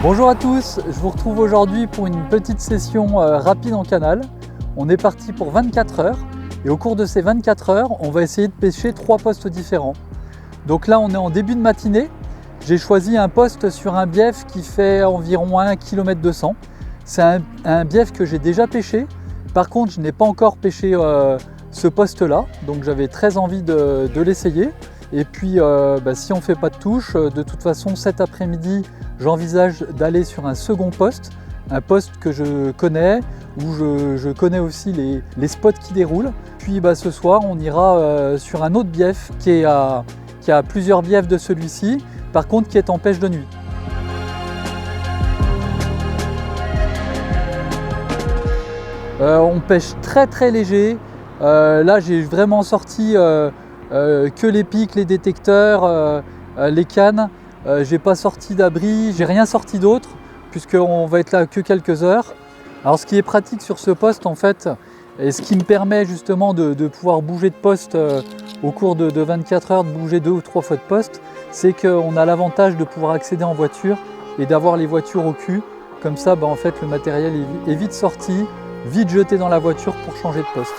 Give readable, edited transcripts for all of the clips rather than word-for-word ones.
Bonjour à tous, je vous retrouve aujourd'hui pour une petite session rapide en canal. On est parti pour 24 heures et au cours de ces 24 heures, on va essayer de pêcher 3 postes différents. Donc là, on est en début de matinée. J'ai choisi un poste sur un bief qui fait environ 1 km 200. C'est un bief que j'ai déjà pêché. Par contre, je n'ai pas encore pêché ce poste-là, donc j'avais très envie de l'essayer. Et puis, si on ne fait pas de touche, de toute façon, cet après-midi, j'envisage d'aller sur un second poste, un poste que je connais, où je connais aussi les spots qui déroulent. Puis ce soir, on ira sur un autre bief qui a plusieurs biefs de celui-ci, par contre qui est en pêche de nuit. On pêche très très léger. Là, j'ai vraiment sorti que les pics, les détecteurs, les cannes. J'ai pas sorti d'abri, j'ai rien sorti d'autre puisqu'on va être là que quelques heures. Alors ce qui est pratique sur ce poste en fait, et ce qui me permet justement de pouvoir bouger de poste au cours de 24 heures, de bouger 2 ou 3 fois de poste, c'est qu'on a l'avantage de pouvoir accéder en voiture et d'avoir les voitures au cul. Comme ça, en fait, le matériel est vite sorti, vite jeté dans la voiture pour changer de poste.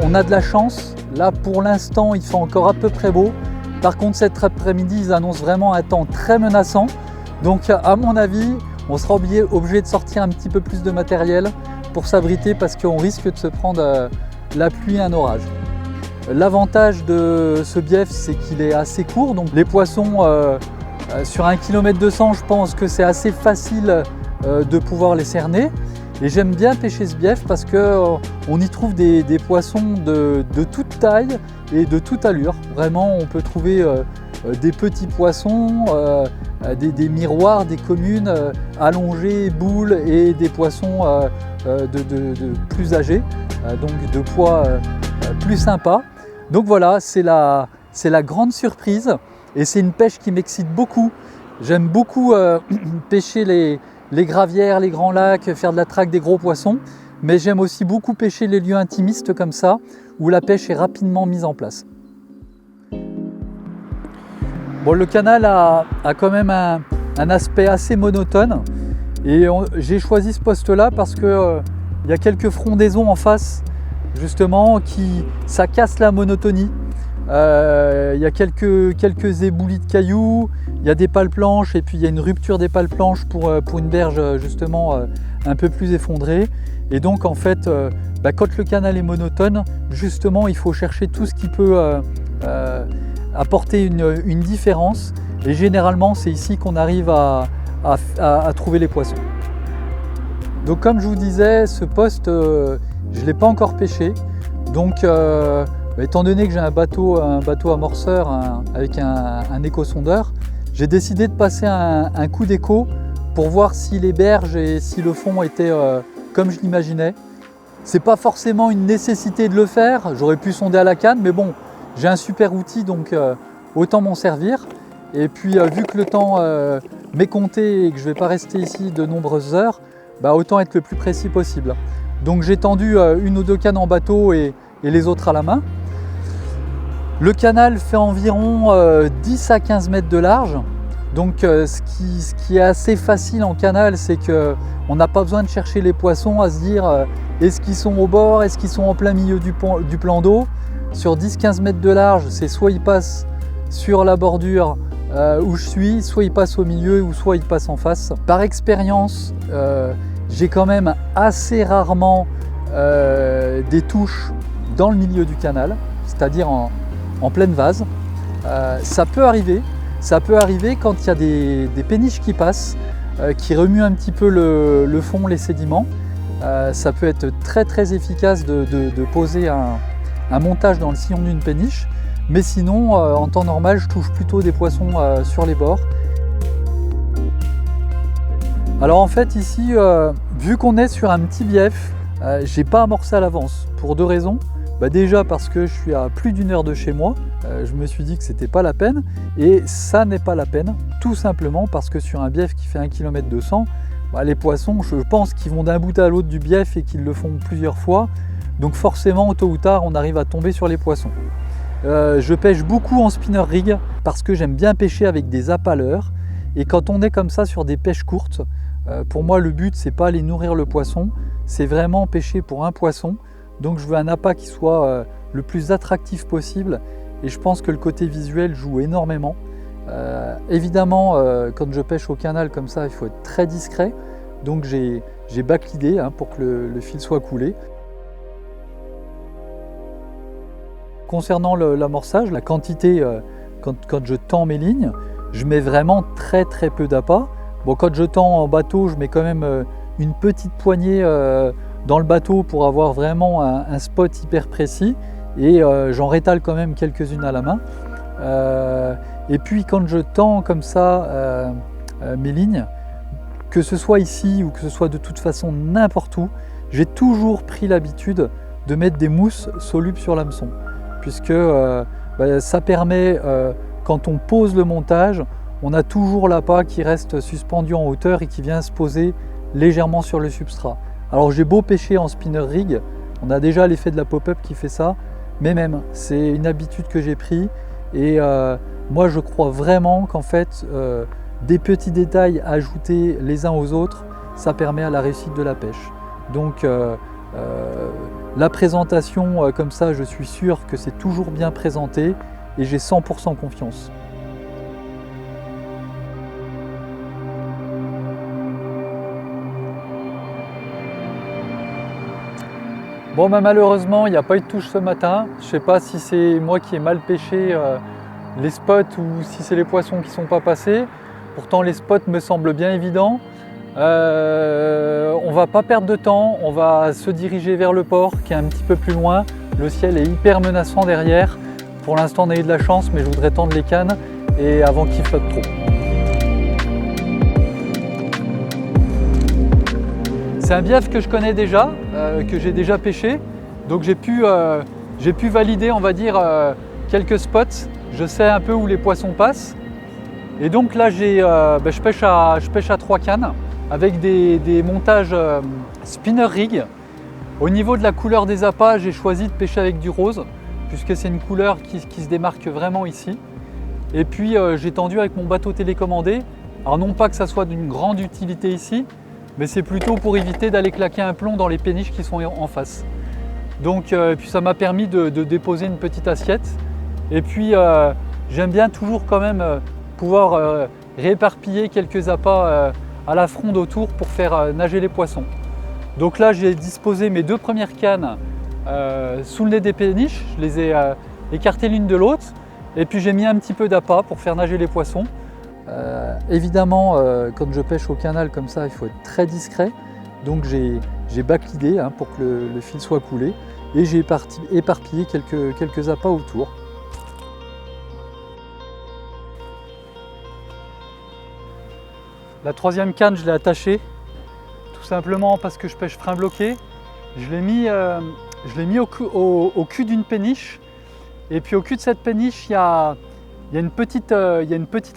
On a de la chance, là pour l'instant il fait encore à peu près beau. Par contre cet après-midi ils annoncent vraiment un temps très menaçant. Donc à mon avis on sera obligé de sortir un petit peu plus de matériel pour s'abriter parce qu'on risque de se prendre la pluie et un orage. L'avantage de ce bief c'est qu'il est assez court, donc les poissons sur 1 km 200 je pense que c'est assez facile de pouvoir les cerner. Et j'aime bien pêcher ce bief parce qu'on y trouve des poissons de toute taille et de toute allure. Vraiment, on peut trouver des petits poissons, des miroirs, des communes allongées, boules et des poissons de plus âgés, donc de poids plus sympa. Donc voilà, c'est la grande surprise et c'est une pêche qui m'excite beaucoup. J'aime beaucoup pêcher les gravières, les grands lacs, faire de la traque des gros poissons, mais j'aime aussi beaucoup pêcher les lieux intimistes comme ça, où la pêche est rapidement mise en place. Bon, le canal a quand même un aspect assez monotone, et j'ai choisi ce poste-là parce qu'il y a quelques frondaisons en face, justement, ça casse la monotonie. Il y a quelques éboulis de cailloux, il y a des pales planches et puis il y a une rupture des pales planches pour une berge justement un peu plus effondrée. Et donc en fait, quand le canal est monotone, justement il faut chercher tout ce qui peut apporter une différence. Et généralement c'est ici qu'on arrive à trouver les poissons. Donc comme je vous disais, ce poste, je ne l'ai pas encore pêché. Donc étant donné que j'ai un bateau amorceur avec un échosondeur, j'ai décidé de passer un coup d'écho pour voir si les berges et si le fond était comme je l'imaginais. C'est pas forcément une nécessité de le faire, j'aurais pu sonder à la canne, mais bon, j'ai un super outil donc autant m'en servir. Et puis vu que le temps m'est compté et que je ne vais pas rester ici de nombreuses heures, autant être le plus précis possible. Donc j'ai tendu 1 ou 2 cannes en bateau et les autres à la main. Le canal fait environ 10 à 15 mètres de large. Donc ce qui est assez facile en canal, c'est qu'on n'a pas besoin de chercher les poissons à se dire est-ce qu'ils sont au bord, est-ce qu'ils sont en plein milieu du plan d'eau. Sur 10-15 mètres de large, c'est soit ils passent sur la bordure où je suis, soit ils passent au milieu ou soit ils passent en face. Par expérience, j'ai quand même assez rarement des touches dans le milieu du canal, c'est-à-dire en pleine vase. Ça peut arriver quand il y a des péniches qui passent, qui remuent un petit peu le fond, les sédiments. Ça peut être très très efficace de poser un montage dans le sillon d'une péniche, mais sinon en temps normal je touche plutôt des poissons sur les bords. Alors en fait ici, vu qu'on est sur un petit bief, j'ai pas amorcé à l'avance pour 2 raisons. Déjà parce que je suis à plus d'1 heure de chez moi, je me suis dit que c'était pas la peine, et ça n'est pas la peine, tout simplement parce que sur un bief qui fait 1 km 200, les poissons, je pense qu'ils vont d'un bout à l'autre du bief et qu'ils le font plusieurs fois, donc forcément tôt ou tard on arrive à tomber sur les poissons. Je pêche beaucoup en spinner rig parce que j'aime bien pêcher avec des appâts à leurre. Et quand on est comme ça sur des pêches courtes, pour moi le but c'est pas aller nourrir le poisson, c'est vraiment pêcher pour un poisson. Donc je veux un appât qui soit le plus attractif possible et je pense que le côté visuel joue énormément. Évidemment, quand je pêche au canal comme ça, il faut être très discret. Donc j'ai backlidé pour que le fil soit coulé. Concernant l'amorçage, la quantité, quand je tends mes lignes, je mets vraiment très peu d'appât. Bon, quand je tends en bateau, je mets quand même une petite poignée dans le bateau pour avoir vraiment un spot hyper précis et j'en rétale quand même quelques-unes à la main. Et puis quand je tends comme ça mes lignes, que ce soit ici ou que ce soit de toute façon n'importe où, j'ai toujours pris l'habitude de mettre des mousses solubles sur l'hameçon, puisque ça permet, quand on pose le montage, on a toujours l'appât qui reste suspendu en hauteur et qui vient se poser légèrement sur le substrat. Alors j'ai beau pêcher en spinner rig, on a déjà l'effet de la pop-up qui fait ça, mais même, c'est une habitude que j'ai pris et moi je crois vraiment qu'en fait, des petits détails ajoutés les uns aux autres, ça permet à la réussite de la pêche. Donc la présentation comme ça, je suis sûr que c'est toujours bien présenté et j'ai 100% confiance. Bon, malheureusement, il n'y a pas eu de touche ce matin. Je ne sais pas si c'est moi qui ai mal pêché les spots ou si c'est les poissons qui ne sont pas passés. Pourtant, les spots me semblent bien évidents. On ne va pas perdre de temps, on va se diriger vers le port qui est un petit peu plus loin. Le ciel est hyper menaçant derrière. Pour l'instant, on a eu de la chance, mais je voudrais tendre les cannes et avant qu'il flotte trop. C'est un bief que je connais déjà, que j'ai déjà pêché, donc j'ai pu valider, on va dire, quelques spots. Je sais un peu où les poissons passent. Et donc là, je pêche à 3 cannes avec des montages spinner rig. Au niveau de la couleur des appâts, j'ai choisi de pêcher avec du rose, puisque c'est une couleur qui se démarque vraiment ici. Et puis j'ai tendu avec mon bateau télécommandé. Alors non pas que ça soit d'une grande utilité ici, mais c'est plutôt pour éviter d'aller claquer un plomb dans les péniches qui sont en face. Donc puis ça m'a permis de déposer une petite assiette. Et puis j'aime bien toujours quand même pouvoir rééparpiller quelques appâts à la fronde autour pour faire nager les poissons. Donc là j'ai disposé mes 2 premières cannes sous le nez des péniches, je les ai écartées l'une de l'autre et puis j'ai mis un petit peu d'appât pour faire nager les poissons. Évidemment, quand je pêche au canal comme ça, il faut être très discret. Donc j'ai backlidé pour que le fil soit coulé et j'ai éparpillé quelques appâts autour. La 3e canne, je l'ai attachée tout simplement parce que je pêche frein bloqué. Je l'ai mis au cul d'une péniche et puis au cul de cette péniche, il y a une petite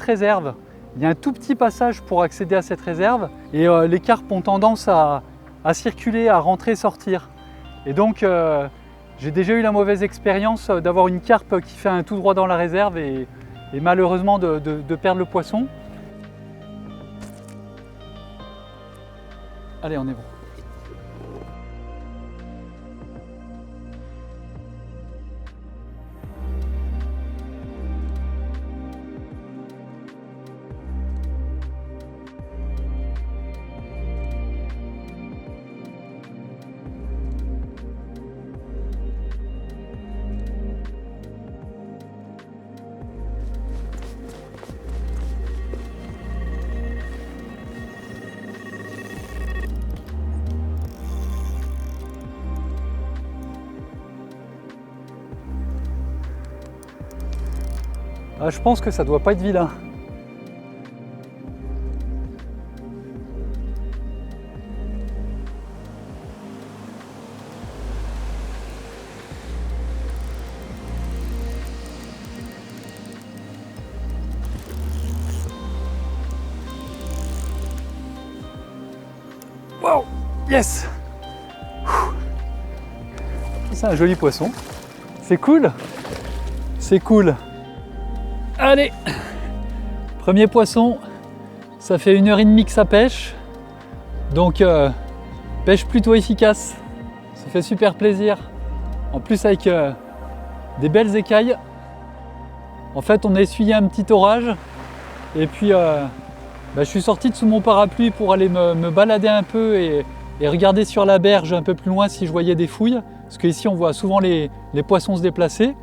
réserve. Il y a un tout petit passage pour accéder à cette réserve et les carpes ont tendance à circuler, à rentrer et sortir. Et donc j'ai déjà eu la mauvaise expérience d'avoir une carpe qui fait un tout droit dans la réserve et malheureusement de perdre le poisson. Allez, on est bon. Ah, je pense que ça doit pas être vilain. Wow, yes! C'est un joli poisson. C'est cool. c'est cool. Allez, premier poisson, ça fait 1h30 que ça pêche, donc pêche plutôt efficace, ça fait super plaisir. En plus avec des belles écailles. En fait on a essuyé un petit orage et puis je suis sorti de sous mon parapluie pour aller me balader un peu et regarder sur la berge un peu plus loin si je voyais des fouilles, parce qu'ici on voit souvent les poissons se déplacer.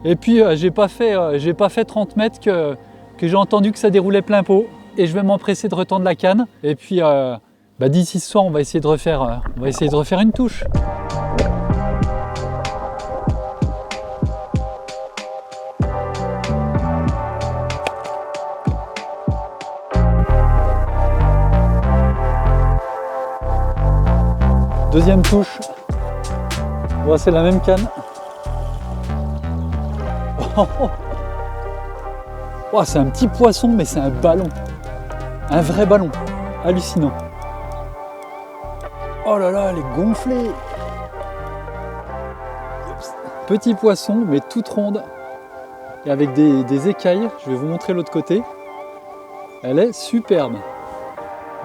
Et puis j'ai pas fait 30 mètres que j'ai entendu que ça déroulait plein pot, et je vais m'empresser de retendre la canne. Et puis d'ici ce soir on va essayer de refaire une touche. Deuxième touche, bon, c'est la même canne. Oh, c'est un petit poisson, mais c'est un ballon. Un vrai ballon. Hallucinant. Oh là là, elle est gonflée. Petit poisson, mais toute ronde. Et avec des écailles. Je vais vous montrer l'autre côté. Elle est superbe.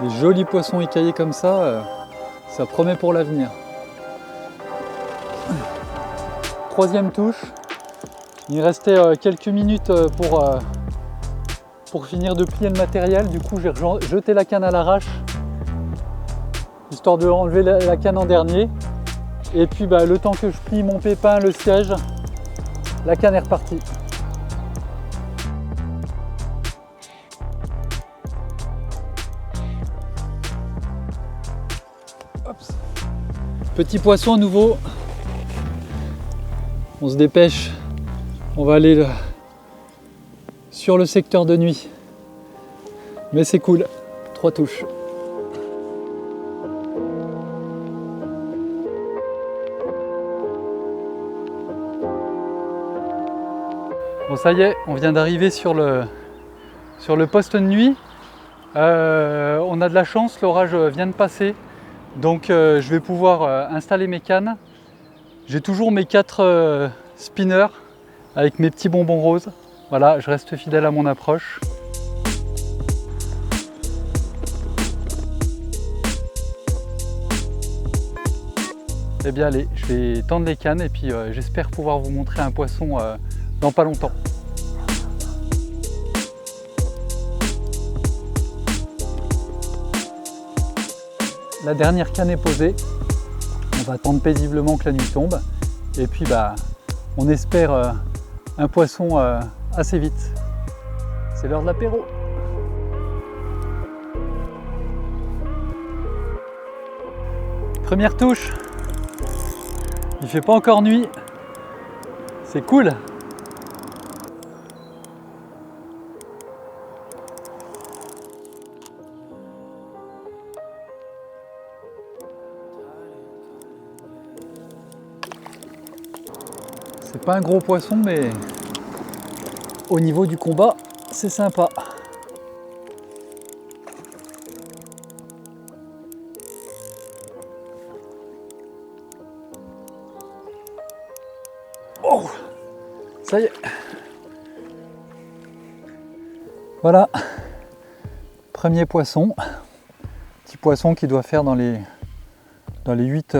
Des jolis poissons écaillés comme ça. Ça promet pour l'avenir. Troisième touche. Il me restait quelques minutes pour finir de plier le matériel. Du coup, j'ai jeté la canne à l'arrache, histoire de enlever la canne en dernier. Et puis le temps que je plie mon pépin, le siège, la canne est repartie. Petit poisson à nouveau. On se dépêche. On va aller sur le secteur de nuit. Mais c'est cool. 3 touches. Bon, ça y est, on vient d'arriver sur le poste de nuit. On a de la chance, l'orage vient de passer. Donc je vais pouvoir installer mes cannes. J'ai toujours mes 4 spinners avec mes petits bonbons roses. Voilà, je reste fidèle à mon approche. Eh bien allez, je vais tendre les cannes et puis j'espère pouvoir vous montrer un poisson dans pas longtemps. La dernière canne est posée. On va attendre paisiblement que la nuit tombe. Et puis on espère un poisson assez vite. C'est l'heure de l'apéro. Première touche. Il fait pas encore nuit. C'est cool. C'est pas un gros poisson, mais au niveau du combat, c'est sympa. Oh, ça y est. Voilà, premier poisson. Petit poisson qui doit faire dans les 8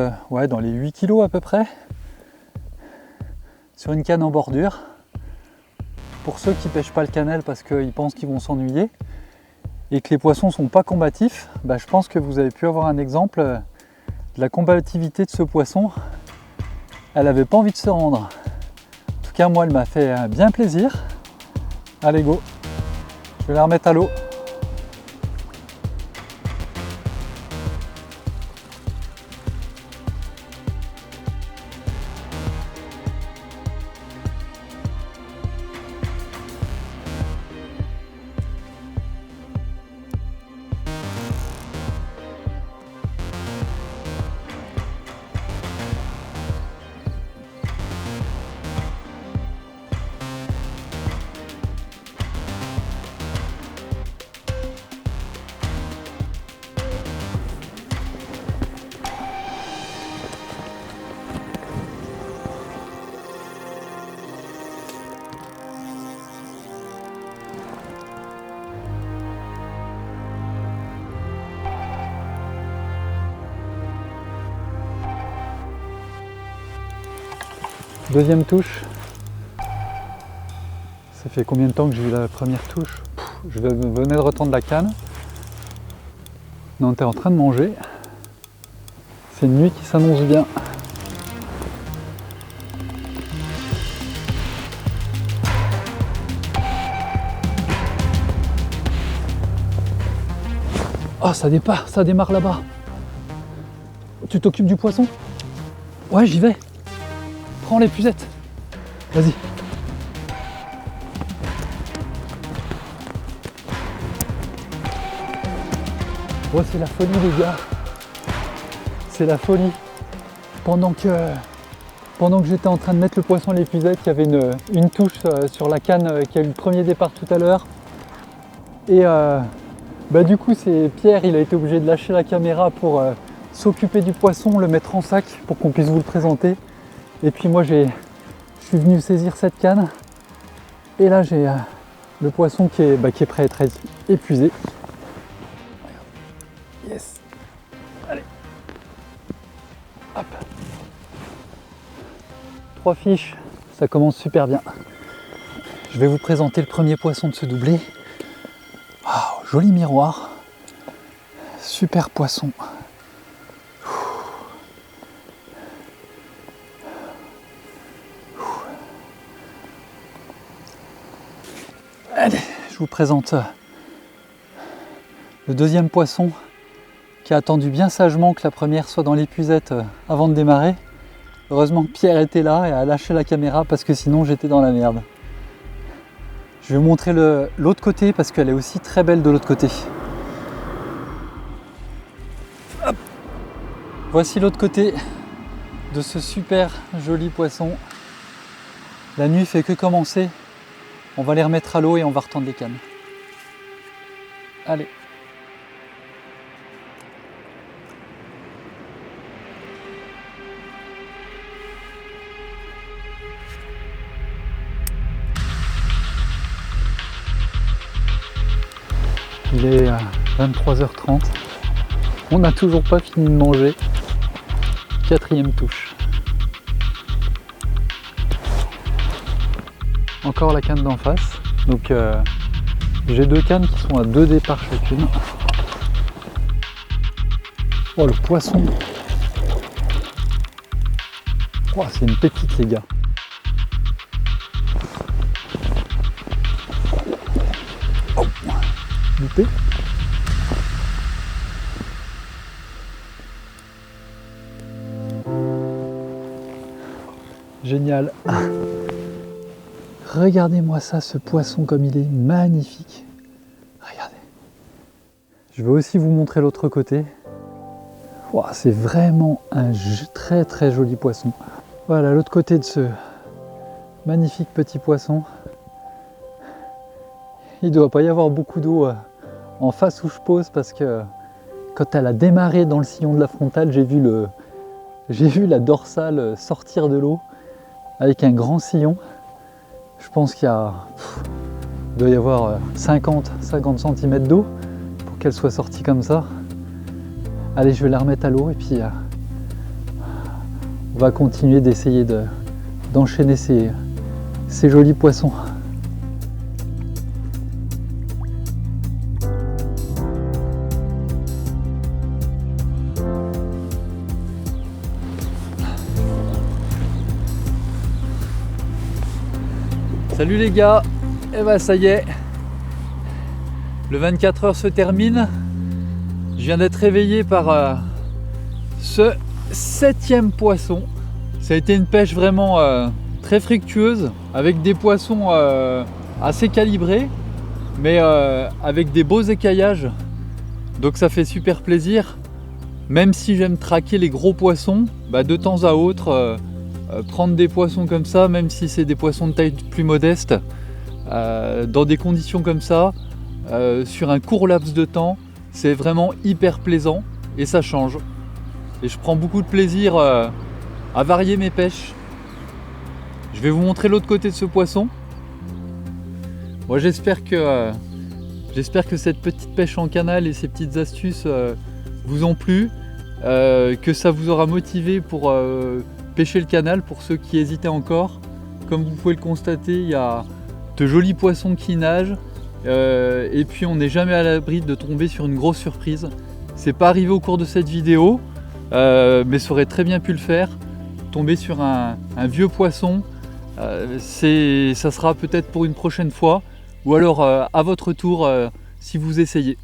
kilos à peu près. Sur une canne en bordure. Pour ceux qui ne pêchent pas le cannelle parce qu'ils pensent qu'ils vont s'ennuyer et que les poissons ne sont pas combatifs, je pense que vous avez pu avoir un exemple de la combativité de ce poisson. Elle n'avait pas envie de se rendre. En tout cas, moi, elle m'a fait bien plaisir. Allez, go. Je vais la remettre à l'eau. Deuxième touche. Ça fait combien de temps que j'ai eu la première touche? Je venais de retendre la canne. Non, t'es en train de manger. C'est une nuit qui s'annonce bien. Oh, ça démarre là-bas. Tu t'occupes du poisson? Ouais, j'y vais. Prends l'épuisette. Vas-y. Oh, c'est la folie les gars. C'est la folie. Pendant que j'étais en train de mettre le poisson à l'épuisette, il y avait une touche sur la canne qui a eu le premier départ tout à l'heure. Et du coup, c'est Pierre, il a été obligé de lâcher la caméra pour s'occuper du poisson, le mettre en sac pour qu'on puisse vous le présenter. Et puis moi, je suis venu saisir cette canne. Et là, j'ai le poisson qui est prêt à être épuisé. Yes. Allez. Hop. 3 fiches, ça commence super bien. Je vais vous présenter le premier poisson de ce doublé. Wow, joli miroir. Super poisson. Allez, je vous présente le deuxième poisson qui a attendu bien sagement que la première soit dans l'épuisette avant de démarrer. Heureusement que Pierre était là et a lâché la caméra parce que sinon j'étais dans la merde. Je vais vous montrer l'autre côté parce qu'elle est aussi très belle de l'autre côté. Hop. Voici l'autre côté de ce super joli poisson. La nuit fait que commencer. On va les remettre à l'eau et on va retendre les cannes. Allez. Il est 23h30. On n'a toujours pas fini de manger. 4e touche. Encore la canne d'en face. Donc j'ai 2 cannes qui sont à 2 départs chacune. Oh le poisson. Oh, c'est une pépite les gars. Oh, loupé. Génial. Regardez-moi ça, ce poisson comme il est magnifique. Regardez. Je vais aussi vous montrer l'autre côté. Wow, c'est vraiment un très très joli poisson. Voilà l'autre côté de ce magnifique petit poisson. Il ne doit pas y avoir beaucoup d'eau en face où je pose parce que quand elle a démarré dans le sillon de la frontale, j'ai vu la dorsale sortir de l'eau avec un grand sillon. Je pense qu'il doit y avoir 50 cm d'eau pour qu'elle soit sortie comme ça. Allez, je vais la remettre à l'eau et puis on va continuer d'essayer d'enchaîner ces jolis poissons. Salut les gars, et bah ça y est, le 24 heures se termine. Je viens d'être réveillé par ce 7e poisson. Ça a été une pêche vraiment très fructueuse, avec des poissons assez calibrés, mais avec des beaux écaillages. Donc ça fait super plaisir. Même si j'aime traquer les gros poissons, de temps à autre, prendre des poissons comme ça, même si c'est des poissons de taille plus modeste, dans des conditions comme ça, sur un court laps de temps, c'est vraiment hyper plaisant et ça change. Et je prends beaucoup de plaisir à varier mes pêches. Je vais vous montrer l'autre côté de ce poisson. Moi j'espère que cette petite pêche en canal et ces petites astuces vous ont plu, que ça vous aura motivé pour pêcher le canal pour ceux qui hésitaient encore. Comme vous pouvez le constater, il y a de jolis poissons qui nagent et puis on n'est jamais à l'abri de tomber sur une grosse surprise. C'est pas arrivé au cours de cette vidéo, mais ça aurait très bien pu le faire. Tomber sur un vieux poisson, ça sera peut-être pour une prochaine fois, ou alors à votre tour si vous essayez.